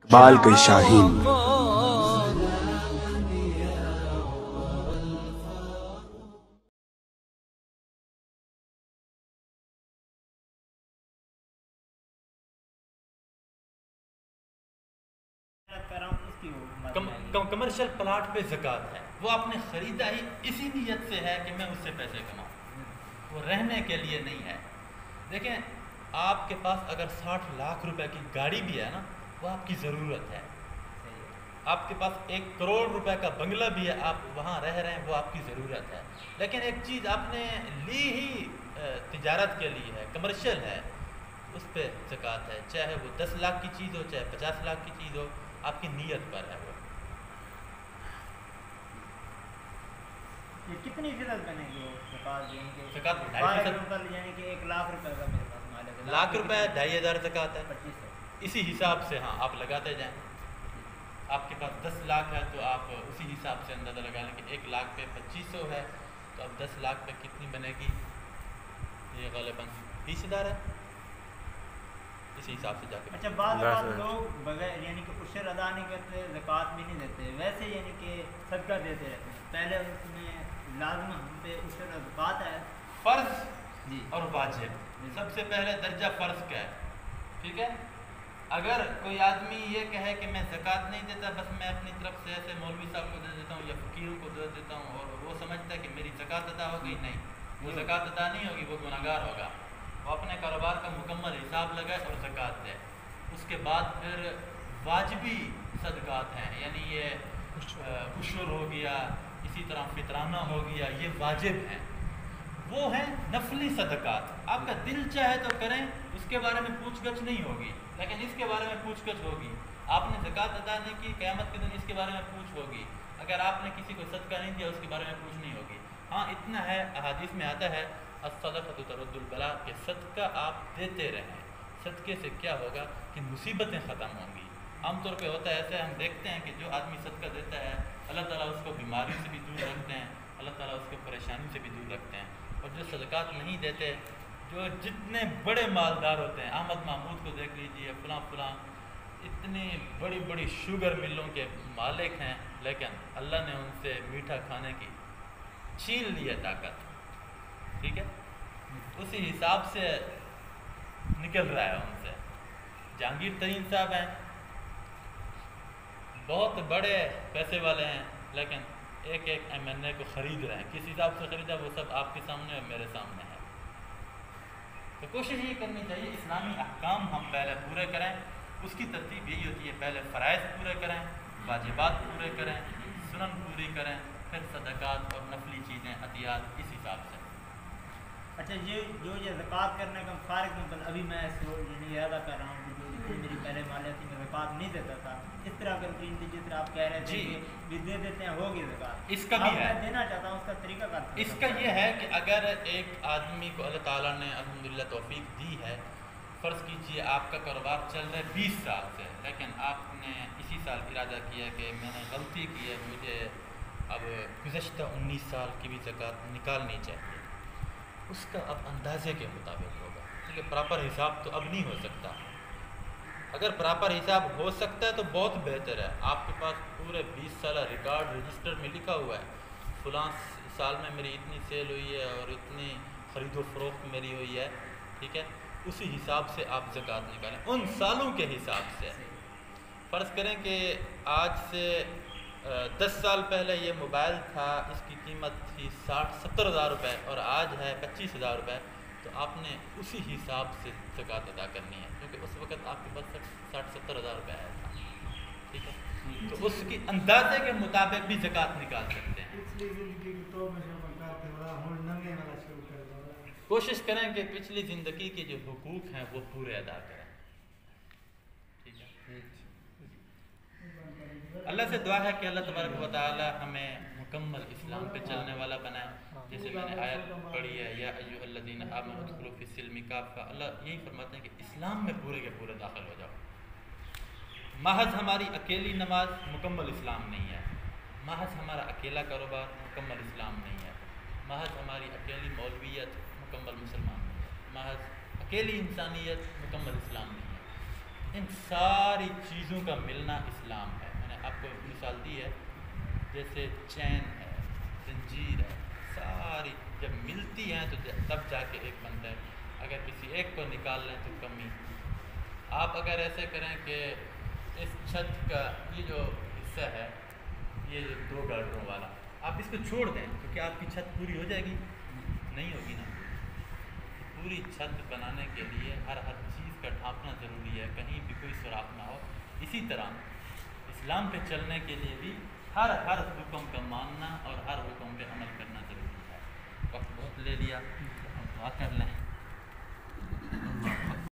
بال کے شاہین commercial plot پہ زکوٰۃ ہے، وہ آپ نے خریدا ہی اسی نیت سے ہے کہ میں اس سے پیسے کماؤں، وہ رہنے کے لیے نہیں ہے۔ دیکھیں آپ کے پاس اگر 60 لاکھ روپے کی گاڑی بھی ہے نا، وہ آپ کی ضرورت ہے۔ آپ کے پاس 1 کروڑ روپے کا بنگلہ بھی ہے، آپ وہاں رہ رہے ہیں، وہ آپ کی ضرورت ہے۔ لیکن ایک چیز آپ نے لی ہی تجارت کے لیے ہے، کمرشل ہے، اس پہ زکوٰۃ ہے، چاہے وہ 10 لاکھ کی چیز ہو، چاہے 50 لاکھ کی چیز ہو، آپ کی نیت پر ہے وہ۔ کتنی فیصد بنے گی وہ زکوٰۃ؟ زکوٰۃ 2.5% یعنی کہ 1 لاکھ روپے کا میرے پاس مال ہے، لاکھ روپے 2500 زکوٰۃ ہے، 2500 اسی حساب سے ہاں آپ لگاتے جائیں۔ آپ کے پاس 10 لاکھ ہے تو آپ اسی حساب سے اندازہ لگا لیں کہ 1 لاکھ پہ 2500 ہے، تو اب 10 لاکھ پہ کتنی بنے گی؟ یہ غالباً 20,000 ہے، اسی حساب سے جا کے۔ اچھا بعض اوقات لوگ بغیر یعنی کہ عشر ادا نہیں کرتے، زکوٰۃ بھی نہیں دیتے، ویسے یعنی کہ صدقہ دیتے رہتے ہیں، پہلے اس میں لازم ہم پہ عشر اور زکوٰۃ ہے، فرض جی اور واجب، سب سے پہلے درجہ فرض کا ہے، ٹھیک ہے؟ اگر کوئی آدمی یہ کہے کہ میں زکوٰۃ نہیں دیتا، بس میں اپنی طرف سے ایسے مولوی صاحب کو دے دیتا ہوں یا فقیروں کو دے دیتا ہوں، اور وہ سمجھتا ہے کہ میری زکوٰۃ ادا ہو گئی، نہیں، وہ زکوٰۃ ادا نہیں ہوگی، وہ گنہگار ہوگا۔ وہ اپنے کاروبار کا مکمل حساب لگائے اور زکوٰۃ دے۔ اس کے بعد پھر واجبی صدقات ہیں، یعنی یہ عشر ہو گیا، اسی طرح فطرانہ ہو گیا، یہ واجب ہیں۔ وہ ہیں نفلی صدقات، آپ کا دل چاہے تو کریں، اس کے بارے میں پوچھ گچھ نہیں ہوگی، لیکن اس کے بارے میں پوچھ گچھ ہوگی۔ آپ نے زکوٰۃ ادا نہیں کی، قیامت کے دن اس کے بارے میں پوچھ ہوگی۔ اگر آپ نے کسی کو صدقہ نہیں دیا، اس کے بارے میں پوچھ نہیں ہوگی۔ ہاں اتنا ہے، احادیث میں آتا ہے الصدقۃ ترد البلاء، کہ صدقہ آپ دیتے رہیں۔ صدقے سے کیا ہوگا کہ مصیبتیں ختم ہوں گی۔ عام طور پہ ہوتا ہے ایسے، ہم دیکھتے ہیں کہ جو آدمی صدقہ دیتا ہے اللہ تعالیٰ اس کو بیماری سے بھی دور رکھتے ہیں، اللہ تعالیٰ اس کو پریشانی سے بھی دور رکھتے ہیں۔ اور جو صدقات نہیں دیتے، جو جتنے بڑے مالدار ہوتے ہیں، احمد محمود کو دیکھ لیجئے، فلاں فلاں، اتنی بڑی بڑی شوگر ملوں کے مالک ہیں، لیکن اللہ نے ان سے میٹھا کھانے کی چھین لی ہے طاقت، ٹھیک ہے؟ اسی حساب سے نکل رہا ہے ان سے۔ جہانگیر ترین صاحب ہیں، بہت بڑے پیسے والے ہیں، لیکن ایک ایم این اے کو خرید رہے ہیں۔ کس حساب سے خریدا وہ سب آپ کے سامنے اور میرے سامنے ہے۔ تو کوشش یہ کرنی چاہیے اسلامی احکام ہم پہلے پورے کریں، اس کی ترتیب یہی ہوتی ہے، پہلے فرائض پورے کریں، واجبات پورے کریں، سنن پوری کریں، پھر صدقات اور نفلی چیزیں عطیات اس حساب سے۔ اچھا یہ زکوٰۃ کرنے کا فارغ مطلب ابھی میں اس کو یعنی ارادہ کر رہا ہوں کہ جو جتنی میری پہلے مالیہ تھی میں زکوٰۃ نہیں دیتا تھا، اس طرح اگر تین تھی جس طرح آپ کہہ رہے تھے کہ بھی دے دیتے ہیں ہوگی زکوٰۃ، اس کا بھی ہے، میں دینا چاہتا ہوں، اس کا طریقہ کار اس کا یہ ہے کہ اگر ایک آدمی کو اللہ تعالیٰ نے الحمدللہ توفیق دی ہے، فرض کیجئے آپ کا کاروبار چل رہا ہے 20 سال سے، لیکن آپ نے اسی سال ارادہ کیا کہ میں نے غلطی کی ہے، مجھے اب گزشتہ 19 سال کی بھی زکوٰۃ نکالنی چاہیے، اس کا اب اندازے کے مطابق ہوگا، کیونکہ پراپر حساب تو اب نہیں ہو سکتا۔ اگر پراپر حساب ہو سکتا ہے تو بہت بہتر ہے، آپ کے پاس پورے 20 سالہ ریکارڈ رجسٹر میں لکھا ہوا ہے، فلاں سال میں میری اتنی سیل ہوئی ہے اور اتنی خرید و فروخت میری ہوئی ہے، ٹھیک ہے؟ اسی حساب سے آپ زکوٰۃ نکالیں، ان سالوں کے حساب سے۔ فرض کریں کہ آج سے 10 سال پہلے یہ موبائل تھا، اس کی قیمت تھی 60-70 ہزار روپے، اور آج ہے 25,000 روپے، تو آپ نے اسی حساب سے زکوٰۃ ادا کرنی ہے، کیونکہ اس وقت آپ کے پاس 60-70 ہزار روپے آیا تھا، ٹھیک ہے؟ تو اس کی اندازے کے مطابق بھی زکوٰۃ نکال سکتے ہیں۔ کوشش کریں کہ پچھلی زندگی کے جو حقوق ہیں وہ پورے ادا کریں، ٹھیک ہے؟ اللہ سے دعا ہے کہ اللہ تبارک و تعالی ہمیں مکمل اسلام پہ چلنے والا بنائے، جیسے میں نے آیت پڑھی ہے یا ایھا الذین آمنوا ادخلوا فی السلم کافہ، اللہ یہی فرماتے ہیں کہ اسلام میں پورے کے پورے داخل ہو جاؤ۔ محض ہماری اکیلی نماز مکمل اسلام نہیں ہے، محض ہمارا اکیلا کاروبار مکمل اسلام نہیں ہے، محض ہماری اکیلی مولویت مکمل مسلمان نہیں ہے، محض اکیلی انسانیت مکمل اسلام نہیں ہے۔ ان ساری چیزوں کا ملنا اسلام ہے. میں نے آپ کو مثال دی ہے، جیسے چین ہے، زنجیر ہے، ساری جب ملتی ہیں تو تب جا کے ایک بنتا ہے. اگر کسی ایک کو نکال لیں تو کمی. آپ اگر ایسے کریں کہ اس چھت کا یہ جو حصہ ہے، یہ جو 2 گارڈروں والا، آپ اس کو چھوڑ دیں تو کیا آپ کی چھت پوری ہو جائے گی؟ نہیں ہوگی نا. پوری چھت بنانے کے لیے ہر چیز کا ڈھانپنا ضروری ہے، کہیں بھی کوئی سوراخ نہ ہو. اسی طرح اسلام پہ چلنے کے لیے بھی ہر حکم کا ماننا اور ہر حکم پہ عمل کرنا ضروری ہے. وقت بہت لے لیا، ہم دعا کر لیں.